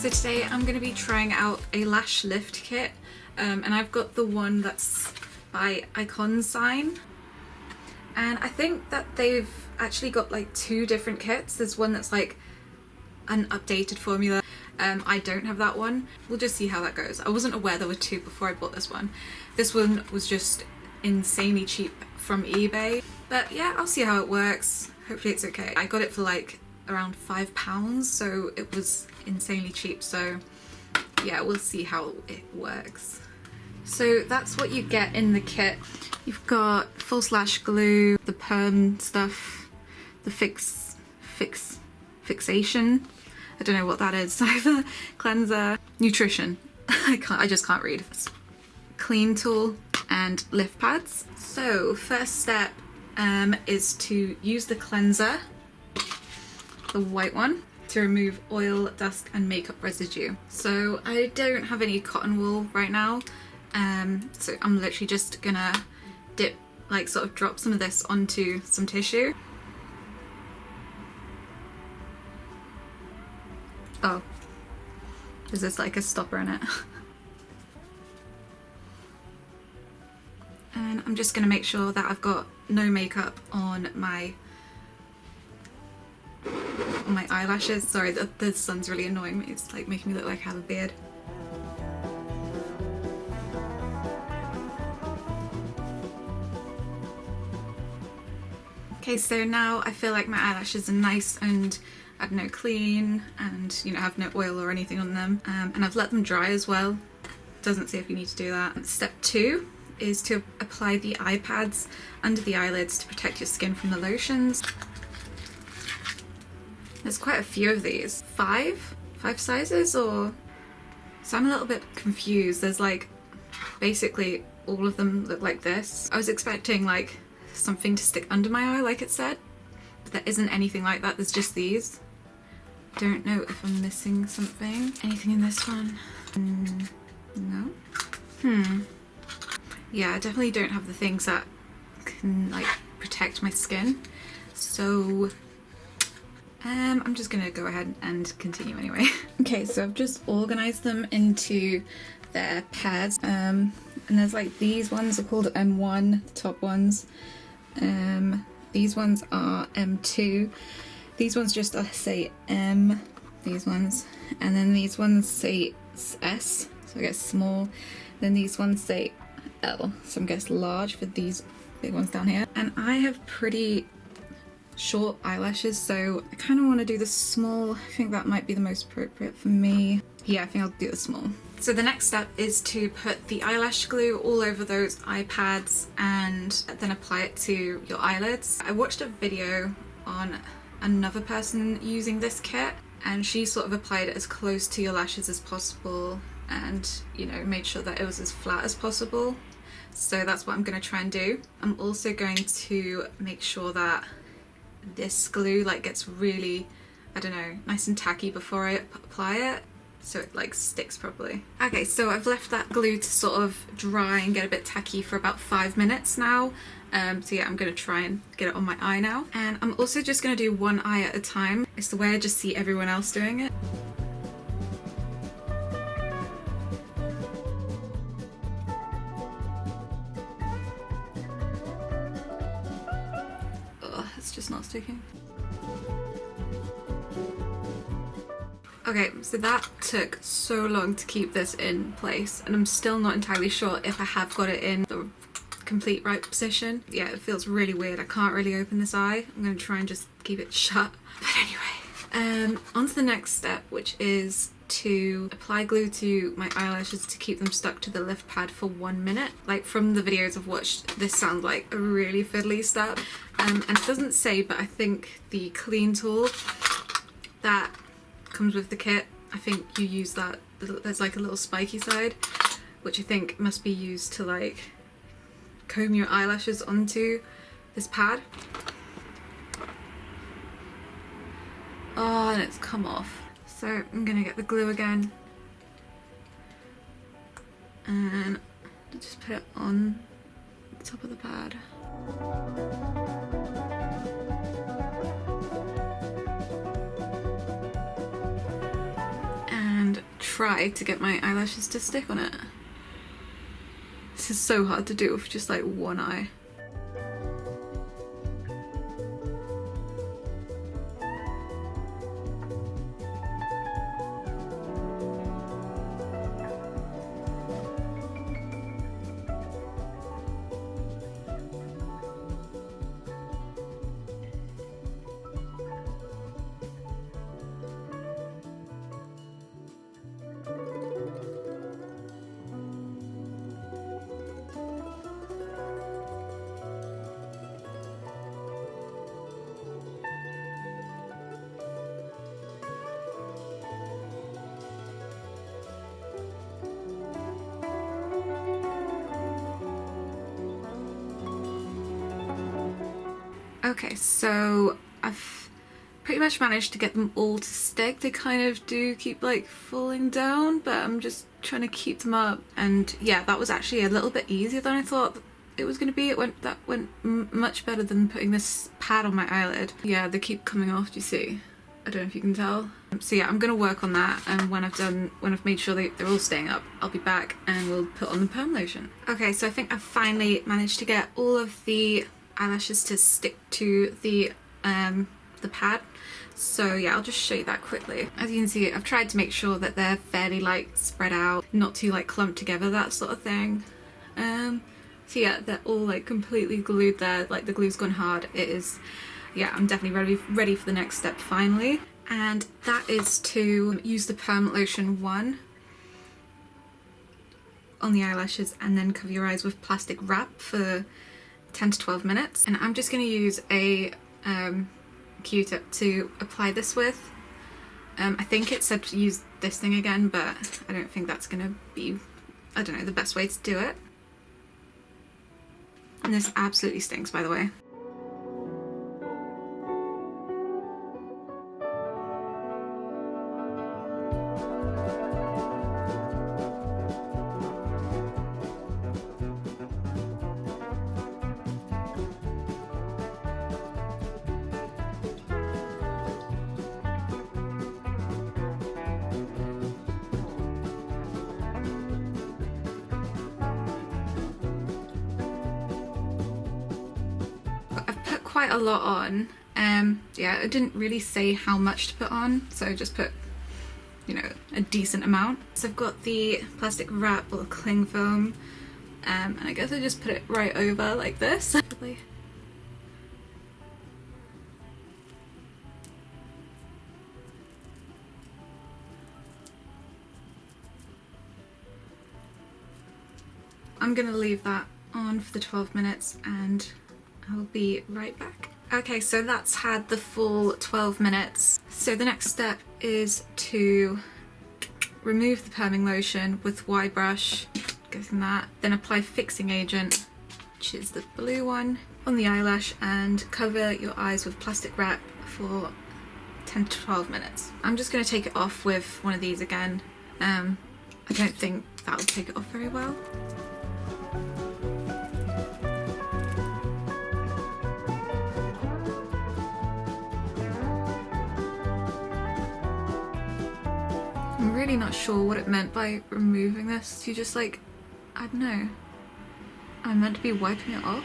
So today I'm going to be trying out a lash lift kit, and I've got the one that's by Iconsign, and I think that they've actually got like two different kits. There's one that's like an updated formula. I don't have that one. We'll just see how that goes. I wasn't aware there were two before I bought this one. This one was just insanely cheap from eBay, but yeah, I'll see how it works. Hopefully it's okay. I got it for like around £5, so it was insanely cheap, so yeah, we'll see how it works. So that's what you get in the kit. You've got false lash glue, the perm stuff, the fixation, I don't know what that is, the cleanser, nutrition, I just can't read, clean tool, and lift pads. So first step is to use the cleanser, the white one, to remove oil, dust and makeup residue. So I don't have any cotton wool right now, so I'm literally just gonna dip, like sort of drop some of this onto some tissue. Oh, is this like a stopper in it? And I'm just gonna make sure that I've got no makeup on my eyelashes. Sorry, the sun's really annoying me. It's like making me look like I have a beard. Okay, so now I feel like my eyelashes are nice and I don't know, clean, and you know, have no oil or anything on them. And I've let them dry as well. Doesn't say if you need to do that. Step 2 is to apply the eye pads under the eyelids to protect your skin from the lotions. There's quite a few of these. Five sizes, or so I'm a little bit confused. There's like basically all of them look like this. I was expecting like something to stick under my eye like it said, but there isn't anything like that. There's just these. Don't know if I'm missing something. Anything in this one? No. Yeah, I definitely don't have the things that can like protect my skin, so I'm just gonna go ahead and continue anyway. Okay, so I've just organized them into their pairs, and there's like these ones are called M1, the top ones. These ones are M2. These ones just say M, these ones, and then these ones say S, so I guess small. Then these ones say L, so I guess large for these big ones down here. And I have pretty short eyelashes, so I kind of want to do the small. I think that might be the most appropriate for me. Yeah, I think I'll do the small. So the next step is to put the eyelash glue all over those eye pads and then apply it to your eyelids. I watched a video on another person using this kit, and she sort of applied it as close to your lashes as possible and, you know, made sure that it was as flat as possible. So that's what I'm going to try and do. I'm also going to make sure that this glue like gets really, I don't know, nice and tacky before I apply it, so it like sticks properly. Okay, so I've left that glue to sort of dry and get a bit tacky for about 5 minutes now. So yeah, I'm gonna try and get it on my eye now. And I'm also just gonna do one eye at a time. It's the way I just see everyone else doing it. Ugh, it's just not sticking. Okay, so that took so long to keep this in place, and I'm still not entirely sure if I have got it in the complete right position. Yeah, it feels really weird. I can't really open this eye. I'm going to try and just keep it shut. But anyway, on to the next step, which is to apply glue to my eyelashes to keep them stuck to the lift pad for 1 minute. Like from the videos I've watched, this sounds like a really fiddly step. And it doesn't say, but I think the clean tool that comes with the kit, I think you use that. There's like a little spiky side, which I think must be used to like comb your eyelashes onto this pad. Oh, and it's come off. So I'm gonna get the glue again and just put it on the top of the pad. And try to get my eyelashes to stick on it. This is so hard to do with just like one eye. Okay, so I've pretty much managed to get them all to stick. They kind of do keep like falling down, but I'm just trying to keep them up. And yeah, that was actually a little bit easier than I thought it was going to be. That went much better than putting this pad on my eyelid. Yeah, they keep coming off, do you see? I don't know if you can tell. So yeah, I'm going to work on that, and when I've made sure they're all staying up, I'll be back and we'll put on the perm lotion. Okay, so I think I've finally managed to get all of the eyelashes to stick to the pad. So yeah, I'll just show you that quickly. As you can see, I've tried to make sure that they're fairly like spread out, not too like clumped together, that sort of thing. So yeah, they're all like completely glued there, like the glue's gone hard. It is, yeah, I'm definitely ready for the next step finally. And that is to use the perm lotion 1 on the eyelashes and then cover your eyes with plastic wrap for 10 to 12 minutes. And I'm just going to use a Q-tip to apply this with. I think it said to use this thing again, but I don't think that's going to be, I don't know, the best way to do it. And this absolutely stinks, by the way. Quite a lot on. Yeah, I didn't really say how much to put on, so I just put, you know, a decent amount. So I've got the plastic wrap or cling film, and I guess I just put it right over like this. I'm gonna leave that on for the 12 minutes and I'll be right back. Okay, so that's had the full 12 minutes. So the next step is to remove the perming lotion with Y brush, getting that, then apply fixing agent, which is the blue one, on the eyelash and cover your eyes with plastic wrap for 10 to 12 minutes. I'm just going to take it off with one of these again. I don't think that'll take it off very well. I'm really not sure what it meant by removing this. You just like, I don't know. I'm meant to be wiping it off?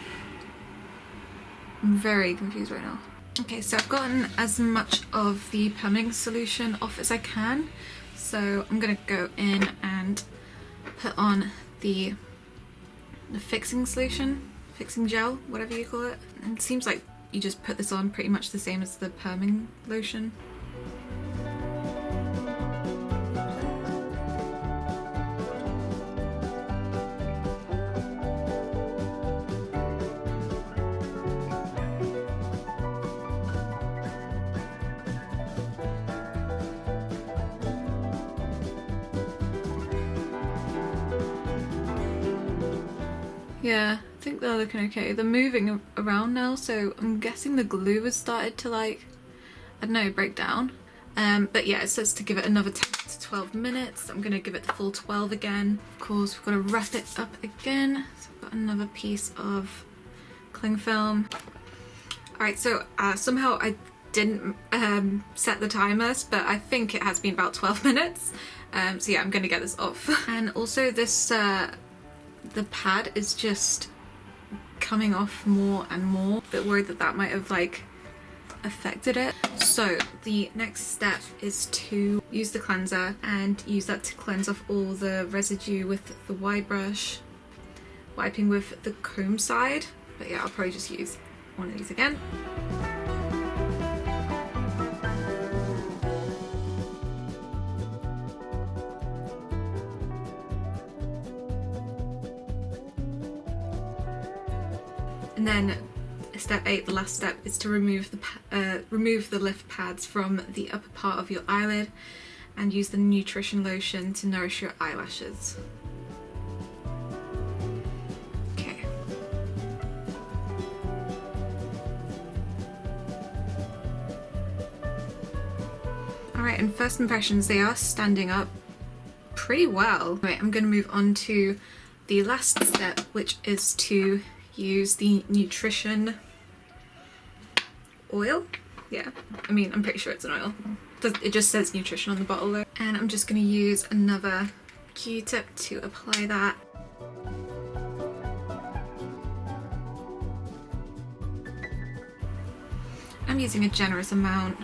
I'm very confused right now. Okay, so I've gotten as much of the perming solution off as I can. So I'm gonna go in and put on the fixing solution, fixing gel, whatever you call it. And it seems like you just put this on pretty much the same as the perming lotion. Yeah, I think they're looking okay. They're moving around now, so I'm guessing the glue has started to, like, I don't know, break down. But yeah, it says to give it another 10 to 12 minutes. I'm gonna give it the full 12 again. Of course, we've got to wrap it up again. So I've got another piece of cling film. Alright, so somehow I didn't set the timers, but I think it has been about 12 minutes. So yeah, I'm gonna get this off. And also this, the pad is just coming off more and more. A bit worried that that might have like affected it. So the next step is to use the cleanser and use that to cleanse off all the residue with the wide brush, wiping with the comb side. But yeah, I'll probably just use one of these again. And then step 8, the last step, is to remove the lift pads from the upper part of your eyelid and use the nutrition lotion to nourish your eyelashes. Okay. Alright, and first impressions, they are standing up pretty well. Right, I'm going to move on to the last step, which is to use the nutrition oil. Yeah, I mean, I'm pretty sure it's an oil. It just says nutrition on the bottle though. And I'm just going to use another Q-tip to apply that. I'm using a generous amount.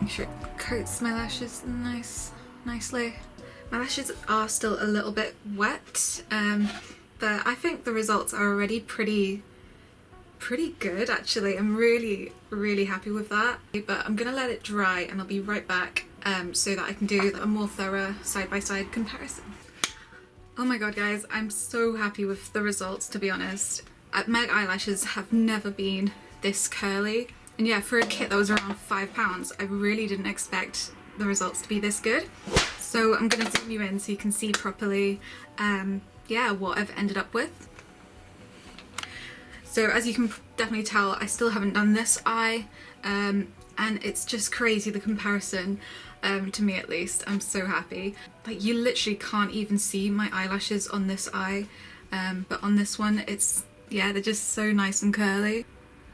Make sure it coats my lashes nicely. My lashes are still a little bit wet, but I think the results are already pretty good actually. I'm really happy with that. But I'm gonna let it dry and I'll be right back so that I can do a more thorough side-by-side comparison. Oh my god guys, I'm so happy with the results, to be honest. My eyelashes have never been this curly, and yeah, for a kit that was around £5, I really didn't expect the results to be this good. So I'm gonna zoom you in so you can see properly yeah, what I've ended up with. So as you can definitely tell, I still haven't done this eye, and it's just crazy, the comparison, to me at least. I'm so happy. Like, you literally can't even see my eyelashes on this eye, but on this one, it's, yeah, they're just so nice and curly.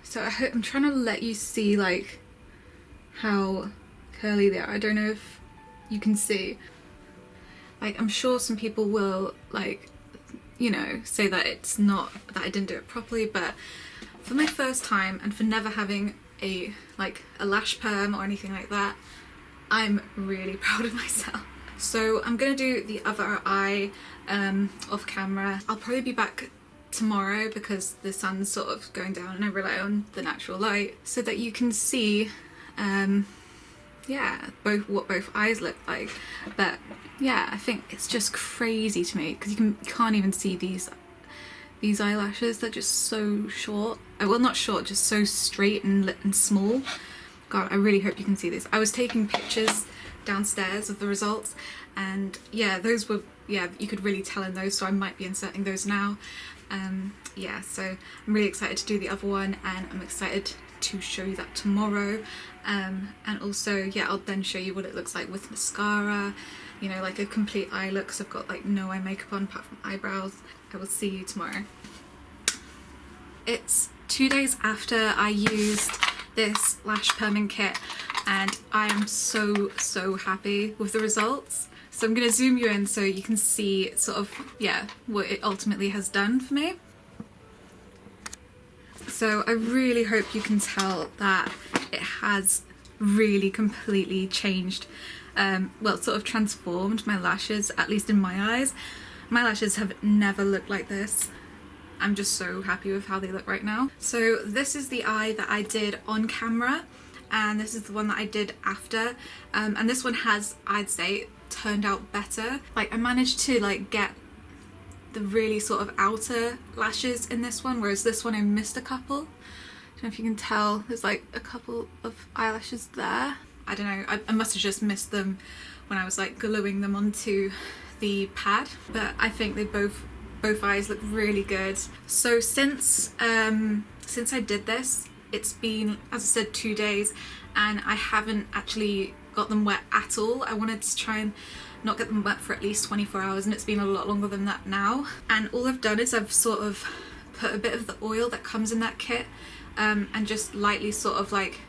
So I'm trying to let you see like how curly they are. I don't know if you can see. Like, I'm sure some people will, like, you know, say that it's not, that I didn't do it properly, but for my first time and for never having a lash perm or anything like that, I'm really proud of myself. So I'm gonna do the other eye off camera. I'll probably be back tomorrow because the sun's sort of going down and I rely on the natural light so that you can see yeah, what both eyes look like. But yeah, I think it's just crazy to me because you can't even see these eyelashes. They're just so short. Well, not short, just so straight and small. God, I really hope you can see this. I was taking pictures downstairs of the results, and yeah, those were, yeah, you could really tell in those, so I might be inserting those now. Yeah, so I'm really excited to do the other one, and I'm excited to show you that tomorrow. And also, yeah, I'll then show you what it looks like with mascara, you know, like a complete eye look, because I've got like no eye makeup on apart from eyebrows. I will see you tomorrow. It's 2 days after I used this lash perming kit, and I am so happy with the results. So I'm going to zoom you in so you can see sort of, yeah, what it ultimately has done for me. So I really hope you can tell that it has really completely changed, well, sort of transformed my lashes, at least in my eyes. My lashes have never looked like this. I'm just so happy with how they look right now. So this is the eye that I did on camera, and this is the one that I did after, and this one has, I'd say, turned out better. Like, I managed to like get the really sort of outer lashes in this one, whereas this one I missed a couple. I don't know if you can tell, there's like a couple of eyelashes there. I don't know, I must have just missed them when I was like gluing them onto the pad, but I think they both eyes look really good. So since I did this, it's been, as I said, 2 days, and I haven't actually got them wet at all. I wanted to try and not get them wet for at least 24 hours, and it's been a lot longer than that now. And all I've done is I've sort of put a bit of the oil that comes in that kit and just lightly sort of like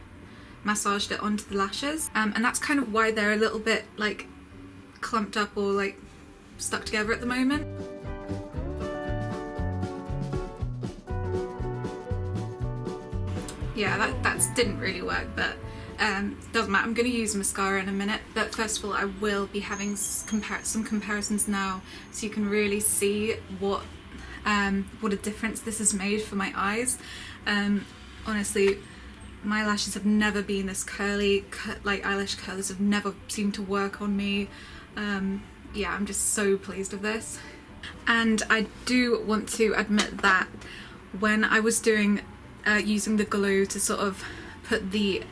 massaged it onto the lashes, and that's kind of why they're a little bit like clumped up or like stuck together at the moment. Yeah, that didn't really work, but doesn't matter. I'm going to use mascara in a minute, but first of all I will be having some comparisons now, so you can really see what a difference this has made for my eyes. Honestly, my lashes have never been this curly, like eyelash curlers have never seemed to work on me. Yeah, I'm just so pleased with this. And I do want to admit that when I was doing using the glue to sort of put the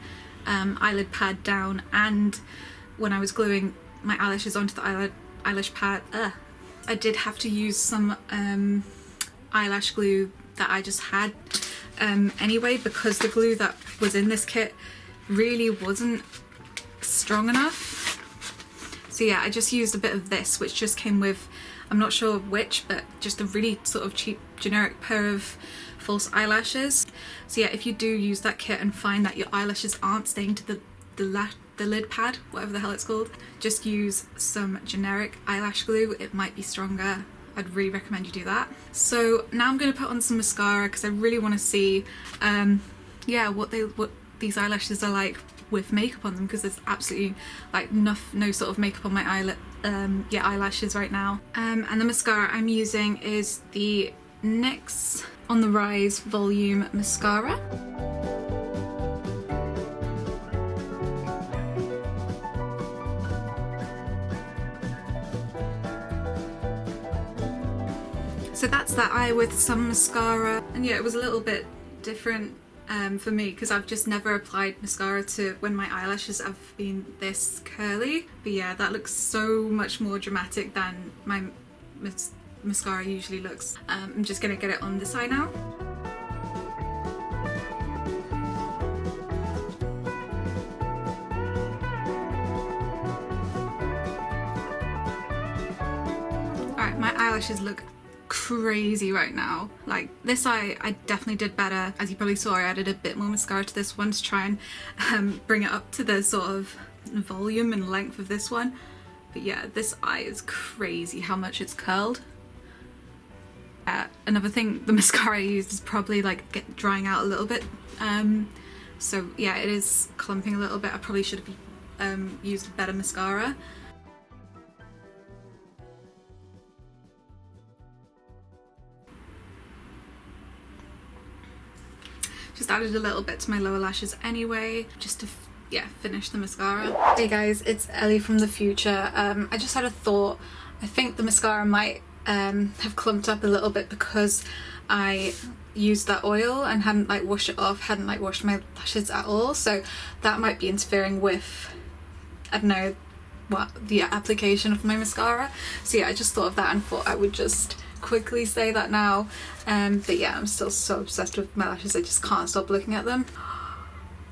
eyelid pad down, and when I was gluing my eyelashes onto the eyelash pad, I did have to use some eyelash glue that I just had anyway, because the glue that was in this kit really wasn't strong enough. So yeah, I just used a bit of this, which just came with, I'm not sure which, but just a really sort of cheap generic pair of false eyelashes. So yeah, if you do use that kit and find that your eyelashes aren't staying to the lid pad, whatever the hell it's called, just use some generic eyelash glue. It might be stronger. I'd really recommend you do that. So now I'm going to put on some mascara because I really want to see yeah, what these eyelashes are like with makeup on them, because there's absolutely like no sort of makeup on my eyelashes right now. And the mascara I'm using is the NYX On The Rise Volume Mascara. So that's that eye with some mascara, and yeah, it was a little bit different for me because I've just never applied mascara to when my eyelashes have been this curly. But yeah, that looks so much more dramatic than my mascara usually looks. I'm just gonna get it on this eye now. Alright, my eyelashes look crazy right now. Like this eye I definitely did better. As you probably saw, I added a bit more mascara to this one to try and bring it up to the sort of volume and length of this one. But yeah, this eye is crazy how much it's curled. Another thing the mascara I used is probably like drying out a little bit, so yeah, it is clumping a little bit. I probably should have used a better mascara. Just added a little bit to my lower lashes anyway, just to finish the mascara. Hey guys, it's Ellie from the future. I just had a thought. I think the mascara might have clumped up a little bit because I used that oil and hadn't like washed it off, hadn't like washed my lashes at all, so that might be interfering with, I don't know, what, the application of my mascara. So yeah, I just thought of that and thought I would just quickly say that now. But yeah, I'm still so obsessed with my lashes, I just can't stop looking at them.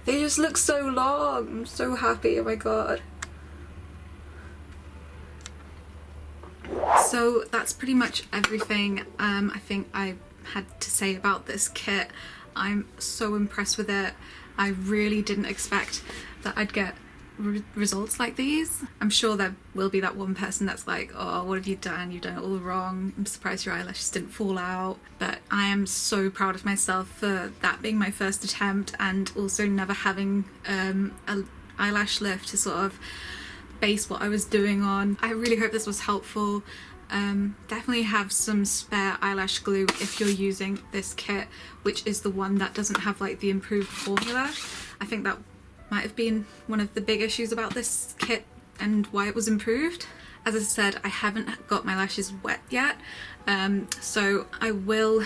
They just look so long. I'm so happy, oh my god. So that's pretty much everything I think I had to say about this kit. I'm so impressed with it. I really didn't expect that I'd get results like these. I'm sure there will be that one person that's like, oh, what have you done? You've done it all wrong. I'm surprised your eyelashes didn't fall out. But I am so proud of myself for that being my first attempt, and also never having an eyelash lift to sort of base what I was doing on. I really hope this was helpful. Definitely have some spare eyelash glue if you're using this kit, which is the one that doesn't have like the improved formula. I think that might have been one of the big issues about this kit and why it was improved. As I said, I haven't got my lashes wet yet, so I will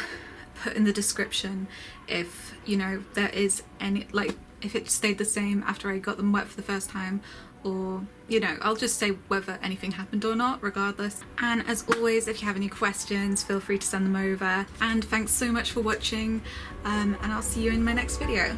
put in the description if, you know, there is any, like, if it stayed the same after I got them wet for the first time, or, you know, I'll just say whether anything happened or not, regardless. And as always, if you have any questions, feel free to send them over. And thanks so much for watching, and I'll see you in my next video.